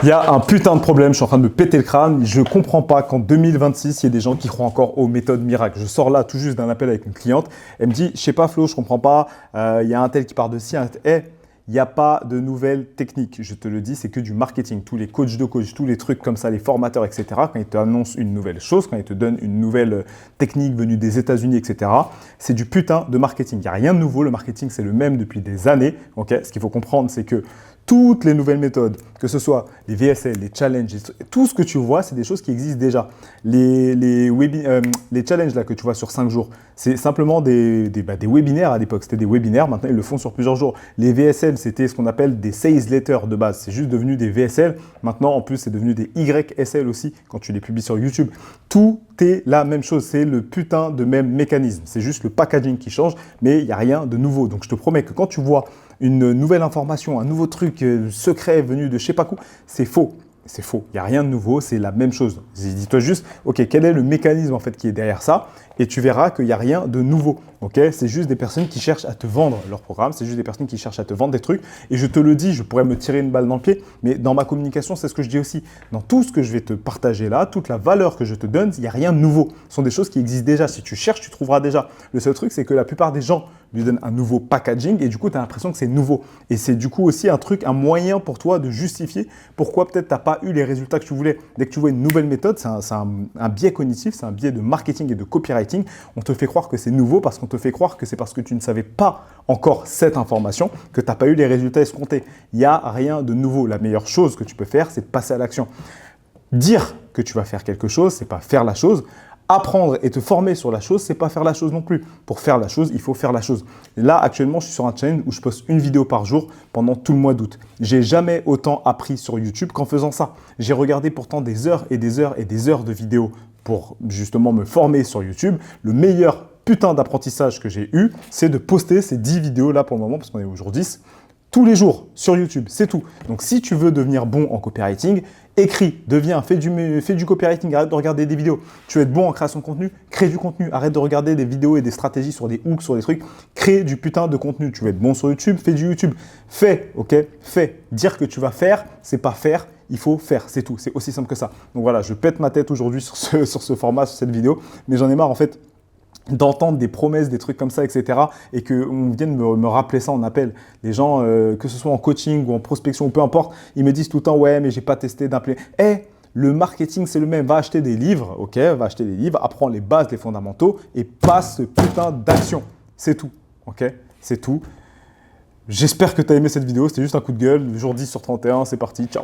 Il y a un putain de problème, je suis en train de me péter le crâne. Je comprends pas qu'en 2026, il y ait des gens qui croient encore aux méthodes miracles. Je sors là tout juste d'un appel avec une cliente. Elle me dit, je sais pas Flo, je comprends pas. Il y a un tel qui part de ci, il n'y a pas de nouvelles techniques. Je te le dis, c'est que du marketing. Tous les coachs de coach, tous les trucs comme ça, les formateurs, etc. Quand ils te annoncent une nouvelle chose, quand ils te donnent une nouvelle technique venue des États-Unis, etc. C'est du putain de marketing. Il n'y a rien de nouveau. Le marketing, c'est le même depuis des années. Okay, ce qu'il faut comprendre, c'est que toutes les nouvelles méthodes, que ce soit les VSL, les challenges, tout ce que tu vois, c'est des choses qui existent déjà. Les challenges là, que tu vois sur 5 jours, c'est simplement des webinaires à l'époque. C'était des webinaires, maintenant ils le font sur plusieurs jours. Les VSL, c'était ce qu'on appelle des sales letters de base. C'est juste devenu des VSL. Maintenant, en plus, c'est devenu des YSL aussi quand tu les publies sur YouTube. Tout est la même chose. C'est le putain de même mécanisme. C'est juste le packaging qui change, mais il n'y a rien de nouveau. Donc, je te promets que quand tu vois une nouvelle information, un nouveau truc secret venu de je sais pas quoi, c'est faux. C'est faux. Il n'y a rien de nouveau, c'est la même chose. Dis-toi juste, ok, quel est le mécanisme en fait qui est derrière ça? Et tu verras qu'il n'y a rien de nouveau. Okay, c'est juste des personnes qui cherchent à te vendre leur programme, c'est juste des personnes qui cherchent à te vendre des trucs. Et je te le dis, je pourrais me tirer une balle dans le pied, mais dans ma communication, c'est ce que je dis aussi. Dans tout ce que je vais te partager là, toute la valeur que je te donne, il n'y a rien de nouveau. Ce sont des choses qui existent déjà. Si tu cherches, tu trouveras déjà. Le seul truc, c'est que la plupart des gens lui donnent un nouveau packaging et du coup, tu as l'impression que c'est nouveau. Et c'est du coup aussi un moyen pour toi de justifier pourquoi peut-être tu n'as pas eu les résultats que tu voulais. Dès que tu vois une nouvelle méthode, c'est un biais cognitif, c'est un biais de marketing et de copywriting. On te fait croire que c'est nouveau parce qu'on te fait croire que c'est parce que tu ne savais pas encore cette information, que tu n'as pas eu les résultats escomptés. Il n'y a rien de nouveau. La meilleure chose que tu peux faire, c'est de passer à l'action. Dire que tu vas faire quelque chose, c'est pas faire la chose. Apprendre et te former sur la chose, c'est pas faire la chose non plus. Pour faire la chose, il faut faire la chose. Et là, actuellement, je suis sur un challenge où je poste une vidéo par jour pendant tout le mois d'août. J'ai jamais autant appris sur YouTube qu'en faisant ça. J'ai regardé pourtant des heures et des heures et des heures de vidéos pour justement me former sur YouTube. Le meilleur putain d'apprentissage que j'ai eu, c'est de poster ces 10 vidéos là pour le moment, parce qu'on est au jour 10, tous les jours sur YouTube, c'est tout. Donc, si tu veux devenir bon en copywriting, écris, deviens, fais du copywriting, arrête de regarder des vidéos. Tu veux être bon en création de contenu, crée du contenu. Arrête de regarder des vidéos et des stratégies sur des hooks, sur des trucs. Crée du putain de contenu. Tu veux être bon sur YouTube, fais du YouTube. Fais, ok? Fais. Dire que tu vas faire, c'est pas faire. Il faut faire, c'est tout. C'est aussi simple que ça. Donc voilà, je pète ma tête aujourd'hui sur ce format, sur cette vidéo. Mais j'en ai marre en fait d'entendre des promesses, des trucs comme ça, etc. Et qu'on vienne me rappeler ça en appel. Les gens, que ce soit en coaching ou en prospection ou peu importe, ils me disent tout le temps « Ouais, mais j'ai pas testé d'implémenter. » Le marketing, c'est le même. Va acheter des livres, ok? Va acheter des livres, apprends les bases, les fondamentaux et passe ce putain d'action. C'est tout, ok? C'est tout. J'espère que tu as aimé cette vidéo. C'était juste un coup de gueule. Le jour 10 sur 31, c'est parti. Ciao.